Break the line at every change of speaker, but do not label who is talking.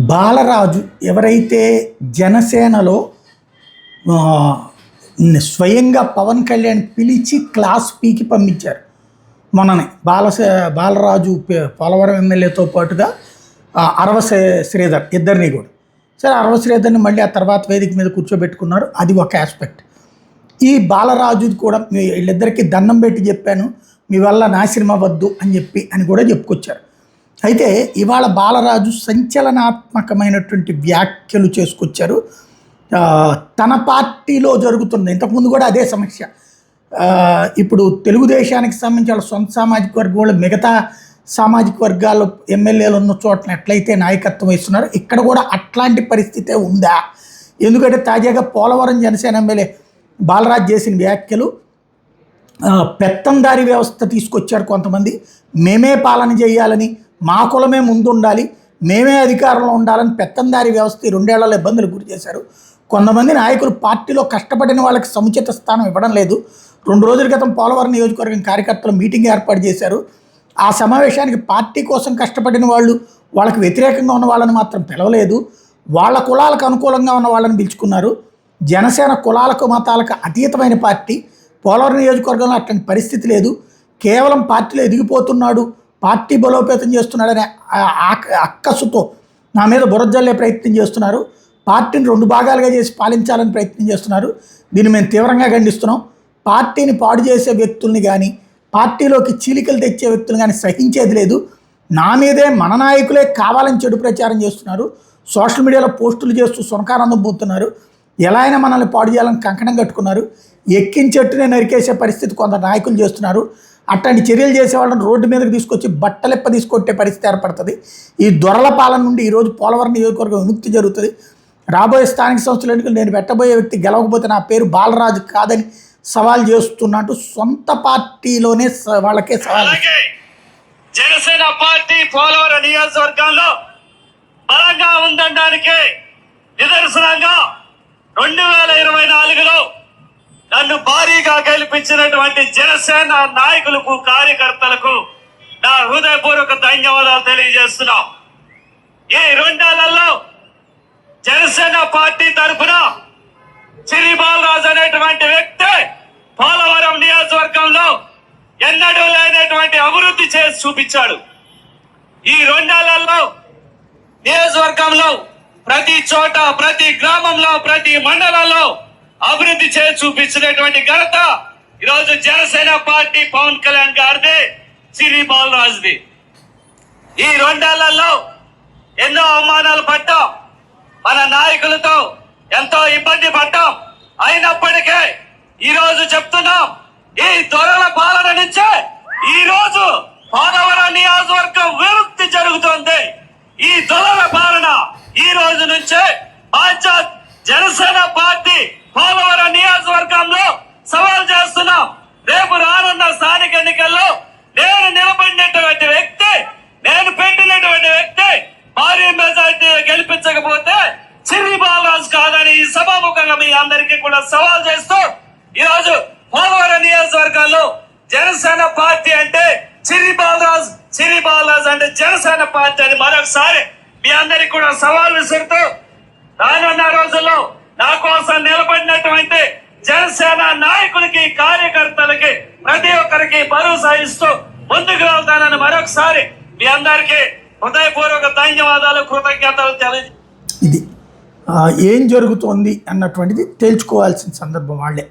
బాలరాజు ఎవరైతే జనసేనలో ఆ, స్వయంగా పవన్ కళ్యాణ్ పిలిచి క్లాస్ పీకి పంపించారు మొన్ననే బాలరాజు పోలవరం ఎమ్మెల్యేతో పాటుగా అరవ శ్రీధర్ ఇద్దరిని కూడా. సరే, అరవ శ్రీధర్ని మళ్ళీ ఆ తర్వాత వేదిక మీద కూర్చోబెట్టుకున్నారు. అది ఒక ఆస్పెక్ట్. ఈ బాలరాజు కూడా వీళ్ళిద్దరికీ దండం పెట్టి చెప్పాను, మీ వల్ల నాశనం అవ్వద్దు అని కూడా చెప్పుకొచ్చారు. అయితే ఇవాళ బాలరాజు సంచలనాత్మకమైనటువంటి వ్యాఖ్యలు చేసుకొచ్చారు. తన పార్టీలో జరుగుతుంది, ఇంతకుముందు కూడా అదే సమస్య. ఇప్పుడు తెలుగుదేశానికి సంబంధించి వాళ్ళ సొంత సామాజిక వర్గం వాళ్ళు మిగతా సామాజిక వర్గాల ఎమ్మెల్యేలు ఉన్న చోట్ల ఎట్లయితే నాయకత్వం వహిస్తున్నారో ఇక్కడ కూడా అట్లాంటి పరిస్థితే ఉందా? ఎందుకంటే తాజాగా పోలవరం జనసేన ఎమ్మెల్యే బాలరాజు చేసిన వ్యాఖ్యలు, పెత్తందారి వ్యవస్థ తీసుకొచ్చారు కొంతమంది, మేమే పాలన చేయాలని, మా కులమే ముందు ఉండాలి, మేమే అధికారంలో ఉండాలని పెత్తందారి వ్యవస్థ 2 ఏళ్లలో ఇబ్బందులు గురి చేశారు. కొంతమంది నాయకులు పార్టీలో కష్టపడిన వాళ్ళకి సముచిత స్థానం ఇవ్వడం లేదు. 2 రోజుల క్రితం పోలవరం నియోజకవర్గం కార్యకర్తలు మీటింగ్ ఏర్పాటు చేశారు. ఆ సమావేశానికి పార్టీ కోసం కష్టపడిన వాళ్ళు, వాళ్ళకి వ్యతిరేకంగా ఉన్న వాళ్ళని మాత్రం పిలవలేదు. వాళ్ళ కులాలకు అనుకూలంగా ఉన్న వాళ్ళని పిలుచుకున్నారు. జనసేన కులాలకు మతాలకు అతీతమైన పార్టీ. పోలవరం నియోజకవర్గంలో అట్లాంటి పరిస్థితి లేదు. కేవలం పార్టీలో ఎదిగిపోతున్నాడు, పార్టీ బలోపేతం చేస్తున్నాడనే అక్కసుతో నా మీద బురజల్లే ప్రయత్నం చేస్తున్నారు. పార్టీని 2 భాగాలుగా చేసి పాలించాలని ప్రయత్నం చేస్తున్నారు. దీన్ని మేము తీవ్రంగా ఖండిస్తున్నాం. పార్టీని పాడు చేసే వ్యక్తుల్ని కానీ, పార్టీలోకి చీలికలు తెచ్చే వ్యక్తులు కానీ సహించేది లేదు. నా మీదే మన నాయకులే కావాలని చెడు ప్రచారం చేస్తున్నారు. సోషల్ మీడియాలో పోస్టులు చేస్తూ సునకానందం పోతున్నారు. ఎలా అయినా మనల్ని పాడు చేయాలని కంకణం కట్టుకున్నారు. ఎక్కించెట్టునే నరికేసే పరిస్థితి కొందరు నాయకులు చేస్తున్నారు. అట్లాంటి చర్యలు చేసేవాళ్ళని రోడ్డు మీదకి తీసుకొచ్చి బట్టలెప్ప తీసుకొట్టే పరిస్థితి ఏర్పడుతుంది. ఈ దొరల పాలన నుండి ఈరోజు పోలవరం నియోజకవర్గం విముక్తి జరుగుతుంది. రాబోయే స్థానిక సంస్థల ఎన్నికలు నేను పెట్టబోయే వ్యక్తి గెలవకపోతే నా పేరు బాలరాజు కాదని సవాల్ చేస్తున్నట్టు సొంత పార్టీలోనే వాళ్ళకే సవాల్.
జనసేన పార్టీ పోలవరం నియోజకవర్గంలో బలంగా ఉందనడానికి నిదర్శనంగా 2024లో నన్ను భారీగా గెలిపించినటువంటి జనసేన నాయకులకు, కార్యకర్తలకు నా హృదయపూర్వక ధన్యవాదాలు తెలియజేస్తున్నాం. ఈ 2 ఏళ్లలో జనసేన పార్టీ తరఫున శ్రీ బాలరాజు అనేటువంటి వ్యక్తి పోలవరం నియోజకవర్గంలో ఎన్నడూ లేనటువంటి అభివృద్ధి చేసి చూపించాడు. ఈ 2 ఏళ్లలో నియోజకవర్గంలో ప్రతి చోట, ప్రతి గ్రామంలో, ప్రతి మండలంలో అభివృద్ధి చేసి చూపించినటువంటి ఘనత ఈరోజు జనసేన పార్టీ పవన్ కళ్యాణ్ గారిది, శ్రీ బాలరాజుది. ఈ 2 ఏళ్లలో ఎన్నో అవమానాలు పడ్డాం, మన నాయకులతో ఎంతో ఇబ్బంది పడ్డాం. అయినప్పటికీ ఈ రోజు చెప్తున్నాం, ఈ దొరల పాలన నుంచే ఈ రోజు పోలవరం నియోజకవర్గం విముక్తి జరుగుతుంది. ఈ దొరల పాలన ఈ రోజు నుంచే జనసేన పార్టీ పోలవరం నియోజకవర్గంలో సవాల్ చేస్తున్నాం. రేపు రానున్న స్థానిక ఎన్నికల్లో నేను నిలబడినటువంటి వ్యక్తి, నేను పెట్టినటువంటి వ్యక్తి భారీ మెజార్టీ గెలిపించకపోతే శ్రీ బాలరాజు కాదని ఈ సభాముఖంగా మీ అందరికీ కూడా సవాల్ చేస్తూ ఈరోజు పోలవరం నియోజకవర్గంలో జనసేన పార్టీ అంటే శ్రీ బాలరాజు అంటే జనసేన పార్టీ అని మరొకసారి మీ అందరికి కూడా సవాల్ విసురుతూ, రానున్న రోజుల్లో నా కోసం నిలబడినటువంటి జనసేన నాయకులకి, కార్యకర్తలకి, ప్రతి ఒక్కరికి భరోసా ఇస్తూ ముందుకు వెళ్తానని మరొకసారి మీ అందరికీ హృదయపూర్వక ధన్యవాదాలు, కృతజ్ఞతలు తెలియజేస్తాను.
ఇది ఏం జరుగుతోంది అన్నటువంటిది తేల్చుకోవాల్సిన సందర్భం వాళ్ళే.